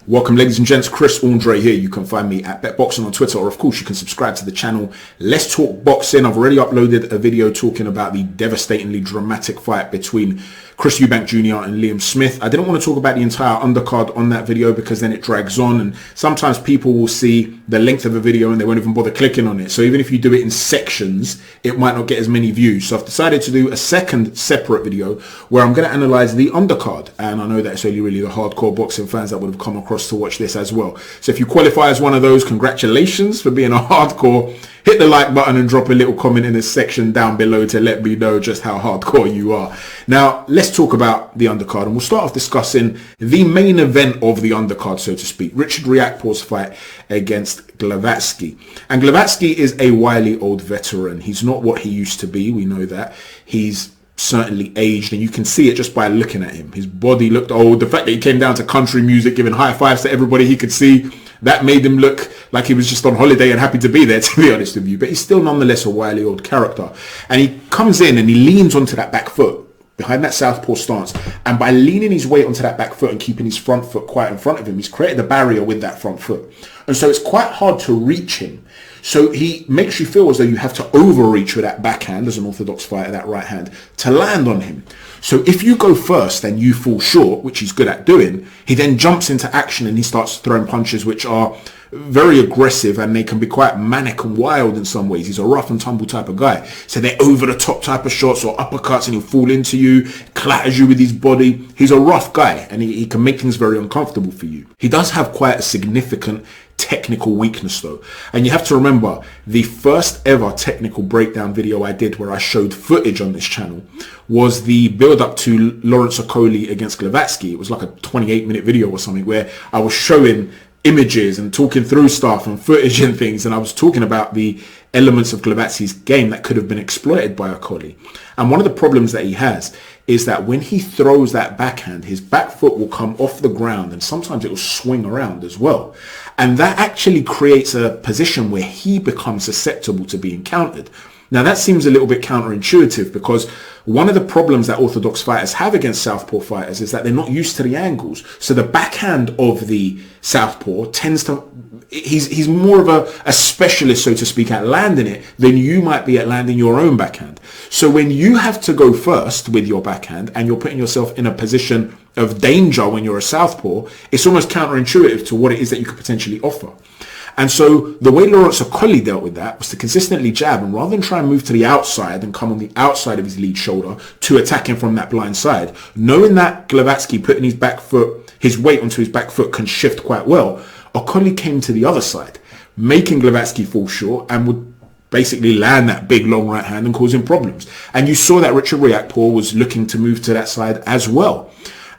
Welcome, ladies and gents. Chris Andre here. You can find me at BetBoxing on Twitter, or of course you can subscribe to the channel. Let's talk boxing. I've already uploaded a video talking about the devastatingly dramatic fight between Chris Eubank Jr. and Liam Smith. I didn't want to talk about the entire undercard on that video because then it drags on, and sometimes people will see the length of a video and they won't even bother clicking on it. So even if you do it in sections, it might not get as many views. So I've decided to do a second separate video where I'm going to analyze the undercard, and I know that it's only really the hardcore boxing fans that would have come across to watch this as well. So if you qualify as one of those, congratulations for being a hardcore. Hit the like button and drop a little comment in the section down below to let me know just how hardcore you are. Now, let's talk about the undercard, and we'll start off discussing the main event of the undercard, so to speak. Richard Riakporhe's fight against Glowacki. And Glowacki is a wily old veteran. He's not what he used to be. We know that. He's certainly aged, and you can see it just by looking at him. His body looked old. The fact that he came down to country music, giving high fives to everybody he could see, that made him look like he was just on holiday and happy to be there, to be honest with you. But he's still nonetheless a wily old character. And he comes in and he leans onto that back foot behind that southpaw stance, and by leaning his weight onto that back foot and keeping his front foot quite in front of him, he's created a barrier with that front foot, and so it's quite hard to reach him. So he makes you feel as though you have to overreach with that backhand as an orthodox fighter, that right hand, to land on him. So if you go first and you fall short, which he's good at doing, he then jumps into action and he starts throwing punches which are very aggressive, and they can be quite manic and wild in some ways. He's a rough and tumble type of guy. So they're over the top type of shots or uppercuts, and he'll fall into you, clatters you with his body. He's a rough guy, and he can make things very uncomfortable for you. He does have quite a significant technical weakness though, and you have to remember the first ever technical breakdown video I did where I showed footage on this channel was the build up to Lawrence Okolie against Glowacki. It was like a 28-minute video or something where I was showing images and talking through stuff and footage and things, and I was talking about the elements of Glowacki's game that could have been exploited by Okolie. And one of the problems that he has is that when he throws that backhand, his back foot will come off the ground, and sometimes it will swing around as well. And that actually creates a position where he becomes susceptible to being countered. Now that seems a little bit counterintuitive, because one of the problems that orthodox fighters have against southpaw fighters is that they're not used to the angles. So the backhand of the southpaw tends to, he's more of a specialist, so to speak, at landing it than you might be at landing your own backhand. So when you have to go first with your backhand and you're putting yourself in a position of danger when you're a southpaw, it's almost counterintuitive to what it is that you could potentially offer. And so the way Lawrence Okolie dealt with that was to consistently jab, and rather than try and move to the outside and come on the outside of his lead shoulder to attack him from that blind side, knowing that Glowacki putting his back foot, his weight onto his back foot can shift quite well, Okolie came to the other side, making Glowacki fall short and would basically land that big long right hand and cause him problems. And you saw that Richard Riakporhe was looking to move to that side as well.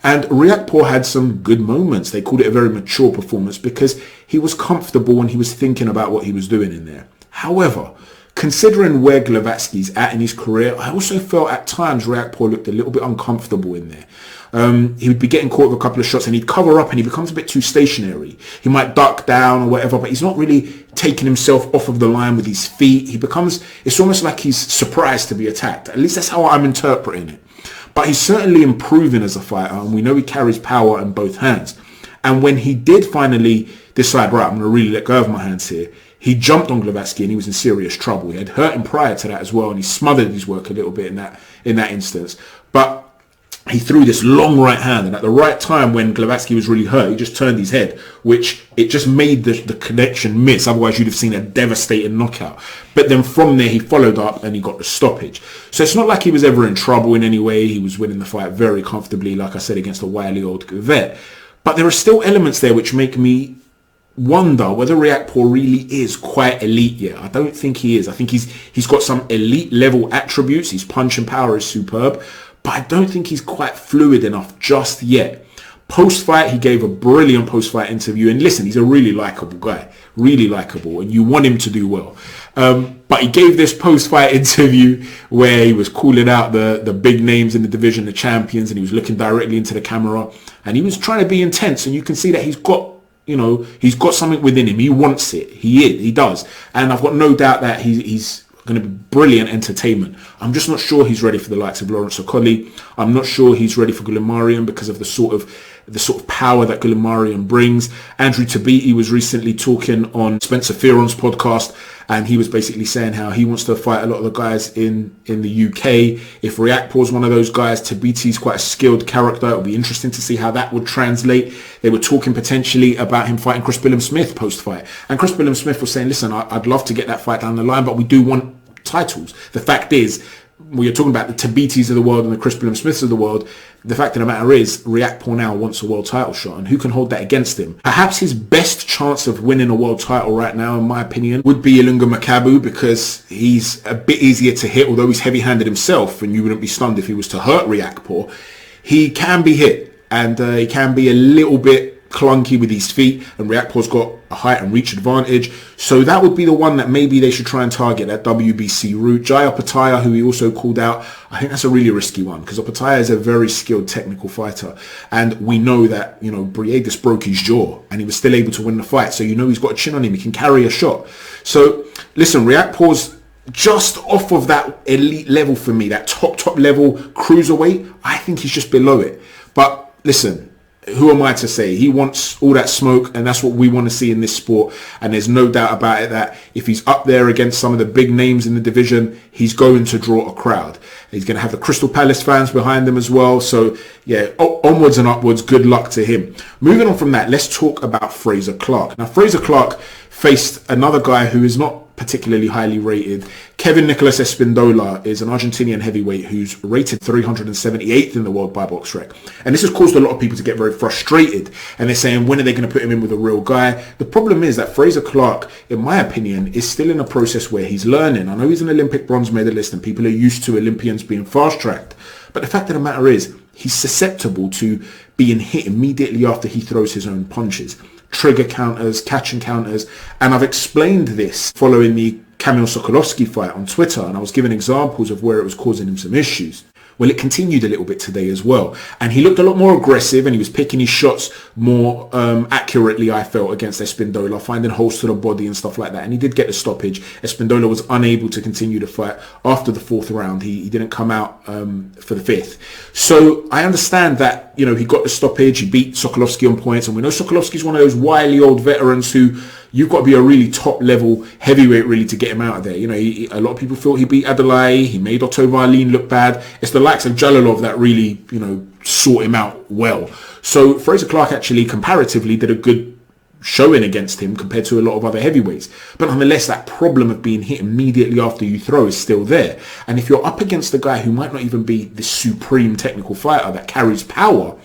And Riakporhe had some good moments. They called it a very mature performance because he was comfortable and he was thinking about what he was doing in there. However, considering where Glowacki's at in his career, I also felt at times Riakporhe looked a little bit uncomfortable in there. He would be getting caught with a couple of shots and he'd cover up and he becomes a bit too stationary. He might duck down or whatever, but he's not really taking himself off of the line with his feet. It's almost like he's surprised to be attacked. At least that's how I'm interpreting it. But he's certainly improving as a fighter, and we know he carries power in both hands. And when he did finally decide, right, I'm going to really let go of my hands here, he jumped on Glowacki and he was in serious trouble. He had hurt him prior to that as well, and he smothered his work a little bit in that instance. But he threw this long right hand, and at the right time when Glowacki was really hurt, he just turned his head, which it just made the connection miss. Otherwise you'd have seen a devastating knockout. But then from there he followed up and he got the stoppage. So it's not like he was ever in trouble in any way. He was winning the fight very comfortably, like I said, against a wily old vet. But there are still elements there which make me wonder whether Riakporhe really is quite elite yet. I don't think he is. I think he's got some elite level attributes. His punching power is superb, but I don't think he's quite fluid enough just yet. Post-fight, he gave a brilliant post-fight interview. And listen, he's a really likable guy. Really likable. And you want him to do well. But he gave this post-fight interview where he was calling out the big names in the division, the champions, and he was looking directly into the camera. And he was trying to be intense. And you can see that he's got something within him. He wants it. He does. And I've got no doubt that he's going to be brilliant entertainment. I'm just not sure he's ready for the likes of Lawrence Okolie. I'm not sure he's ready for Glowacki because of the sort of the sort of power that Goulamarian brings. Andrew Tabiti was recently talking on Spencer Fearon's podcast, and he was basically saying how he wants to fight a lot of the guys in the UK. If Riakporhe is one of those guys, Tabiti's quite a skilled character. It'll be interesting to see how that would translate. They were talking potentially about him fighting Chris Billam-Smith post-fight. And Chris Billam-Smith was saying, listen, I'd love to get that fight down the line, but we do want titles. The fact is, we are talking about the Tabitis of the world and the Chris Billam-Smiths of the world. The fact of the matter is, Riakporhe now wants a world title shot, and who can hold that against him? Perhaps his best chance of winning a world title right now, in my opinion, would be Ilunga Makabu, because he's a bit easier to hit, although he's heavy-handed himself, and you wouldn't be stunned if he was to hurt Riakporhe. He can be hit, and he can be a little bit clunky with his feet, and Riakporhe's got a height and reach advantage, so that would be the one that maybe they should try and target, that WBC route. Jai Opetaia, who he also called out, I think that's a really risky one, because Opetaia is a very skilled technical fighter, and we know that, you know, Briedis broke his jaw and he was still able to win the fight, so you know he's got a chin on him, he can carry a shot. So listen, Riakporhe's just off of that elite level for me, that top level cruiserweight. I think he's just below it, but listen, who am I to say? He wants all that smoke, and that's what we want to see in this sport. And there's no doubt about it that if he's up there against some of the big names in the division, he's going to draw a crowd. He's going to have the Crystal Palace fans behind him as well. So yeah, onwards and upwards, good luck to him. Moving on from that, let's talk about Frazer Clarke. Now, Frazer Clarke faced another guy who is not particularly highly rated. Kevin Nicolas Espindola is an Argentinian heavyweight who's rated 378th in the world by BoxRec. And this has caused a lot of people to get very frustrated. And they're saying, when are they going to put him in with a real guy? The problem is that Frazer Clarke, in my opinion, is still in a process where he's learning. I know he's an Olympic bronze medalist and people are used to Olympians being fast-tracked. But the fact of the matter is, he's susceptible to being hit immediately after he throws his own punches. Trigger counters, catch and counters, and I've explained this following the Kamil Sokolowski fight on Twitter, and I was giving examples of where it was causing him some issues. Well, it continued a little bit today as well, and he looked a lot more aggressive and he was picking his shots more accurately, I felt, against Espindola, finding holes to the body and stuff like that, and he did get the stoppage. Espindola was unable to continue the fight after the fourth round. He didn't come out for the fifth. So I understand that, you know, he got the stoppage, he beat Sokolowski on points, and we know Sokolowski's one of those wily old veterans who you've got to be a really top-level heavyweight really to get him out of there. You know, a lot of people thought he beat Adelaide. He made Otto Varlin look bad. It's the likes of Jalalov that really, you know, sort him out well. So Frazer Clarke actually, comparatively, did a good showing against him compared to a lot of other heavyweights. But nonetheless, that problem of being hit immediately after you throw is still there. And if you're up against a guy who might not even be the supreme technical fighter that carries power,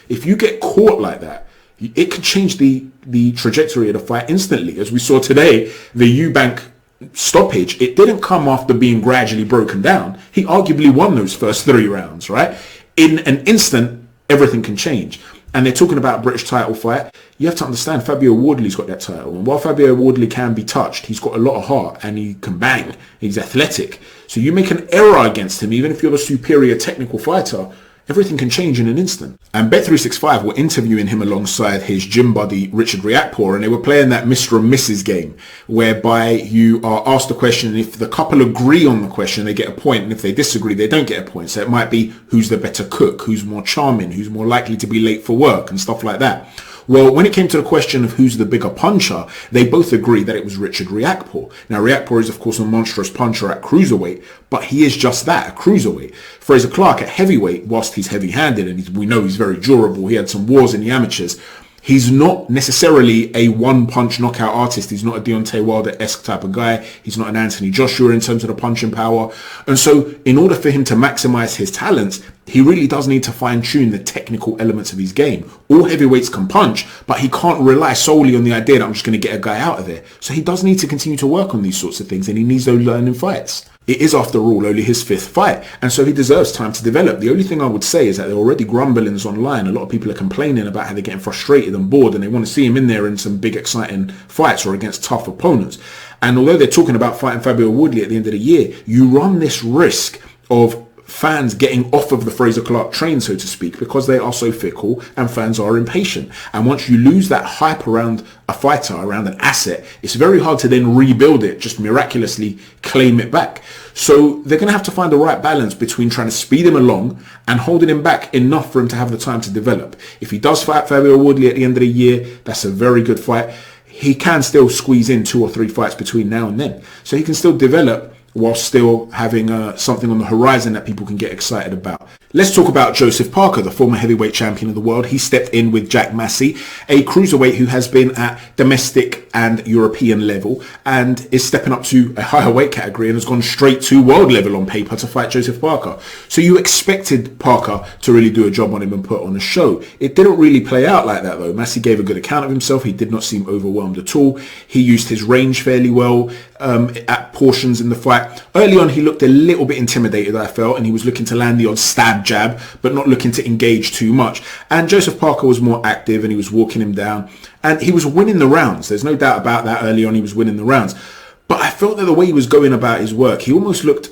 if you get caught like that, it could change the trajectory of the fight instantly. As we saw today, the Eubank stoppage, it didn't come after being gradually broken down. He arguably won those first 3 rounds, right? In an instant, everything can change. And they're talking about a British title fight. You have to understand, Fabio Wardley's got that title. And while Fabio Wardley can be touched, he's got a lot of heart and he can bang. He's athletic. So you make an error against him, even if you're the superior technical fighter, everything can change in an instant. And Bet365 were interviewing him alongside his gym buddy Richard Riakporhe, and they were playing that Mr. and Mrs. game, whereby you are asked a question, and if the couple agree on the question, they get a point, and if they disagree, they don't get a point. So it might be who's the better cook, who's more charming, who's more likely to be late for work, and stuff like that. Well, when it came to the question of who's the bigger puncher, they both agreed that it was Richard Riakporhe. Now, Riakporhe is, of course, a monstrous puncher at cruiserweight, but he is just that, a cruiserweight. Frazer Clarke at heavyweight, whilst he's heavy-handed, and we know he's very durable, he had some wars in the amateurs, he's not necessarily a one-punch knockout artist. He's not a Deontay Wilder-esque type of guy. He's not an Anthony Joshua in terms of the punching power. And so in order for him to maximize his talents, he really does need to fine-tune the technical elements of his game. All heavyweights can punch, but he can't rely solely on the idea that I'm just going to get a guy out of there. So he does need to continue to work on these sorts of things, and he needs those learning fights. It is, after all, only his 5th fight, and so he deserves time to develop. The only thing I would say is that there are already grumblings online. A lot of people are complaining about how they're getting frustrated and bored, and they want to see him in there in some big, exciting fights or against tough opponents. And although they're talking about fighting Fabio Wardley at the end of the year, you run this risk of fans getting off of the Frazer Clarke train, so to speak, because they are so fickle and fans are impatient. And once you lose that hype around a fighter, around an asset, it's very hard to then rebuild it, just miraculously claim it back. So they're going to have to find the right balance between trying to speed him along and holding him back enough for him to have the time to develop. If he does fight Fabio Wardley at the end of the year, that's a very good fight. He can still squeeze in 2 or 3 fights between now and then. So he can still develop while still having something on the horizon that people can get excited about. Let's talk about Joseph Parker, the former heavyweight champion of the world. He stepped in with Jack Massey, a cruiserweight who has been at domestic and European level and is stepping up to a higher weight category and has gone straight to world level on paper to fight Joseph Parker. So you expected Parker to really do a job on him and put on a show. It didn't really play out like that though. Massey gave a good account of himself. He did not seem overwhelmed at all. He used his range fairly well at portions in the fight. Early on, he looked a little bit intimidated, I felt, and he was looking to land the odd stab jab, but not looking to engage too much. And Joseph Parker was more active and he was walking him down and he was winning the rounds. There's no doubt about that. Early on, he was winning the rounds. But I felt that the way he was going about his work, he almost looked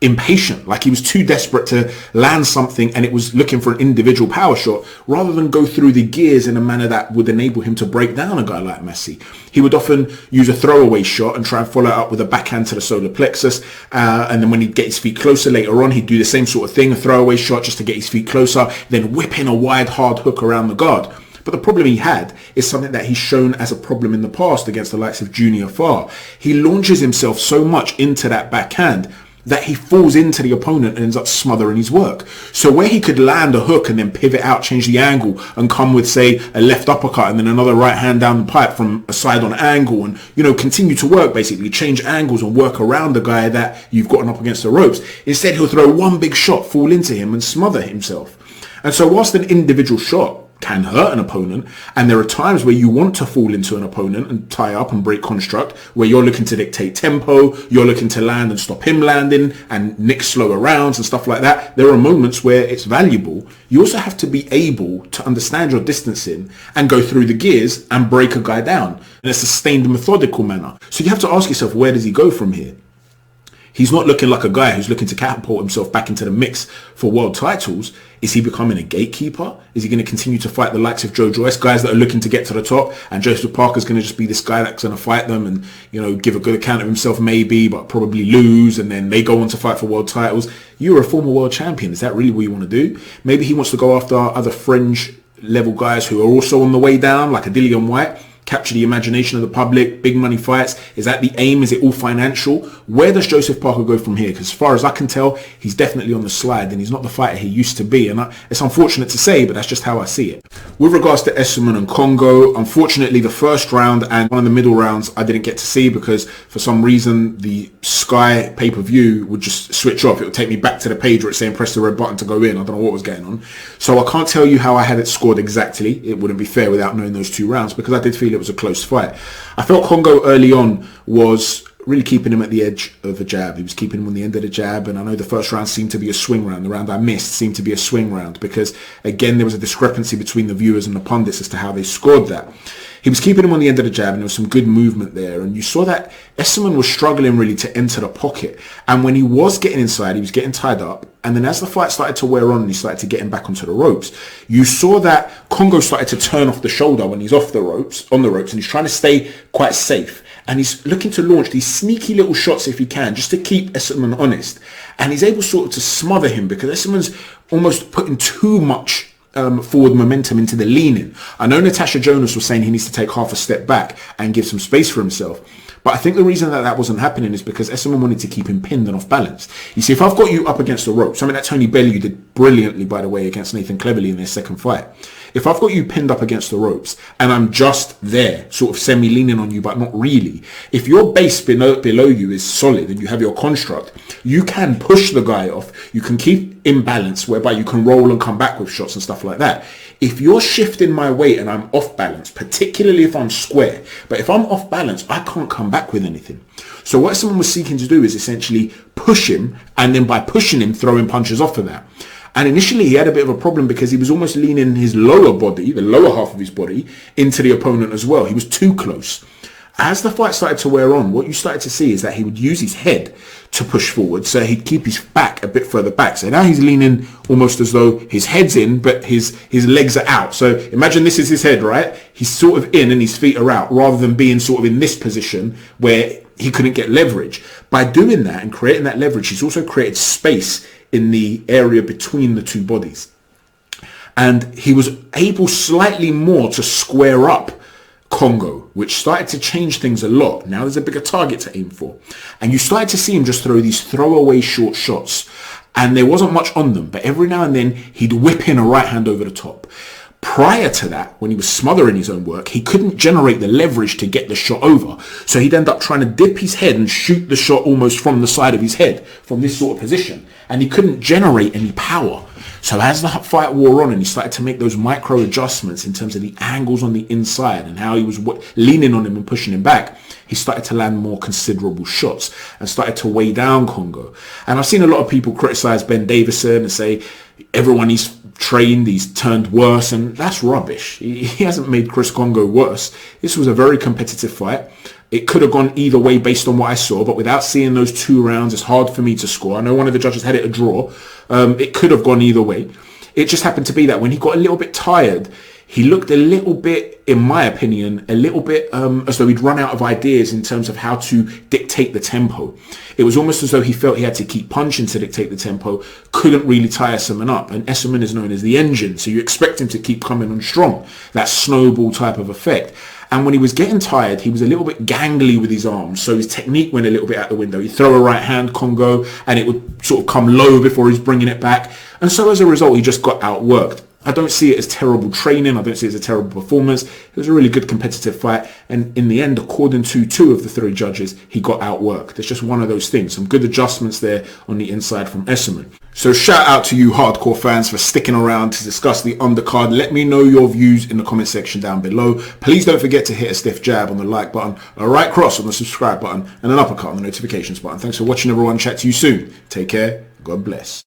impatient, like he was too desperate to land something and it was looking for an individual power shot rather than go through the gears in a manner that would enable him to break down a guy like Massey. He would often use a throwaway shot and try and follow it up with a backhand to the solar plexus, and then when he'd get his feet closer later on, he'd do the same sort of thing, a throwaway shot just to get his feet closer, then whip in a wide hard hook around the guard. But the problem he had is something that he's shown as a problem in the past against the likes of Junior Farr. He launches himself so much into that backhand that he falls into the opponent and ends up smothering his work. So where he could land a hook and then pivot out, change the angle and come with, say, a left uppercut and then another right hand down the pipe from a side on angle and, you know, continue to work, basically change angles and work around the guy that you've gotten up against the ropes. Instead, he'll throw one big shot, fall into him and smother himself. And so whilst an individual shot can hurt an opponent, and there are times where you want to fall into an opponent and tie up and break construct, where you're looking to dictate tempo, you're looking to land and stop him landing and nick slower rounds and stuff like that. There are moments where it's valuable. You also have to be able to understand your distancing and go through the gears and break a guy down in a sustained, methodical manner. So you have to ask yourself, where does he go from here? He's not looking like a guy who's looking to catapult himself back into the mix for world titles. Is he becoming a gatekeeper? Is he going to continue to fight the likes of Joe Joyce, guys that are looking to get to the top, and Joseph Parker's going to just be this guy that's going to fight them and, you know, give a good account of himself maybe, but probably lose, and then they go on to fight for world titles? You're a former world champion. Is that really what you want to do? Maybe he wants to go after other fringe level guys who are also on the way down, like a Dillian White, capture the imagination of the public, big money fights. Is that the aim? Is it all financial? Where does Joseph Parker go from here? Because as far as I can tell, he's definitely on the slide and he's not the fighter he used to be. And it's unfortunate to say, but that's just how I see it. With regards to ESSUMAN and Kongo, unfortunately, the first round and one of the middle rounds I didn't get to see because for some reason the Sky pay-per-view would just switch off. It would take me back to the page where it's saying press the red button to go in. I don't know what was going on. So I can't tell you how I had it scored exactly. It wouldn't be fair without knowing those 2 rounds because I did feel it was a close fight. I felt Kongo early on was really keeping him at the edge of a jab. He was keeping him on the end of the jab, and I know the first round seemed to be a swing round. The round I missed seemed to be a swing round because, again, there was a discrepancy between the viewers and the pundits as to how they scored that. He was keeping him on the end of the jab, and there was some good movement there, and you saw that ESSUMAN was struggling really to enter the pocket, and when he was getting inside, he was getting tied up, and then as the fight started to wear on and he started to get him back onto the ropes, you saw that Kongo started to turn off the shoulder when he's off the ropes, on the ropes, and he's trying to stay quite safe. And he's looking to launch these sneaky little shots if he can, just to keep ESSUMAN honest. And he's able sort of to smother him because ESSUMAN's almost putting too much forward momentum into the leaning. I know Natasha Jonas was saying he needs to take half a step back and give some space for himself. But I think the reason that wasn't happening is because ESSUMAN wanted to keep him pinned and off balance. You see, if I've got you up against the rope, something that Tony Bellew did brilliantly, by the way, against Nathan Cleverly in their second fight. If I've got you pinned up against the ropes and I'm just there, sort of semi-leaning on you, but not really, if your base below you is solid and you have your construct, you can push the guy off. You can keep in balance, whereby you can roll and come back with shots and stuff like that. If you're shifting my weight and I'm off balance, particularly if I'm square, but if I'm off balance, I can't come back with anything. So what someone was seeking to do is essentially push him, and then by pushing him, throwing punches off of that. And initially he had a bit of a problem because he was almost leaning his lower body, the lower half of his body, into the opponent as well. He was too close. As the fight started to wear on, what you started to see is that he would use his head to push forward, so he'd keep his back a bit further back. So now he's leaning almost as though his head's in, but his legs are out. So imagine this is his head, right? He's sort of in and his feet are out, rather than being sort of in this position where he couldn't get leverage. By doing that and creating that leverage, he's also created space in the area between the two bodies. And he was able slightly more to square up Kongo, which started to change things a lot. Now there's a bigger target to aim for. And you started to see him just throw these throwaway short shots. And there wasn't much on them, but every now and then he'd whip in a right hand over the top. Prior to that, when he was smothering his own work, he couldn't generate the leverage to get the shot over. So he'd end up trying to dip his head and shoot the shot almost from the side of his head, from this sort of position. And he couldn't generate any power. So as the fight wore on and he started to make those micro adjustments in terms of the angles on the inside and how he was leaning on him and pushing him back, he started to land more considerable shots and started to weigh down Kongo. And I've seen a lot of people criticize Ben Davison and say everyone he's trained, he's turned worse, and that's rubbish. He hasn't made Chris Kongo worse. This was a very competitive fight. It could have gone either way based on what I saw, but without seeing those 2 rounds, it's hard for me to score. I know one of the judges had it a draw. It could have gone either way. It just happened to be that when he got a little bit tired, he looked a little bit, in my opinion, a little bit as though he'd run out of ideas in terms of how to dictate the tempo. It was almost as though he felt he had to keep punching to dictate the tempo, couldn't really tie ESSUMAN up. And ESSUMAN is known as the engine, so you expect him to keep coming on strong, that snowball type of effect. And when he was getting tired, he was a little bit gangly with his arms, so his technique went a little bit out the window. He'd throw a right hand Kongo and it would sort of come low before he's bringing it back. And so as a result, he just got outworked. I don't see it as terrible training. I don't see it as a terrible performance. It was a really good competitive fight. And in the end, according to 2 of the 3 judges, he got outworked. It's just one of those things. Some good adjustments there on the inside from ESSUMAN. So shout out to you hardcore fans for sticking around to discuss the undercard. Let me know your views in the comment section down below. Please don't forget to hit a stiff jab on the like button, a right cross on the subscribe button, and an uppercut on the notifications button. Thanks for watching, everyone. Chat to you soon. Take care. God bless.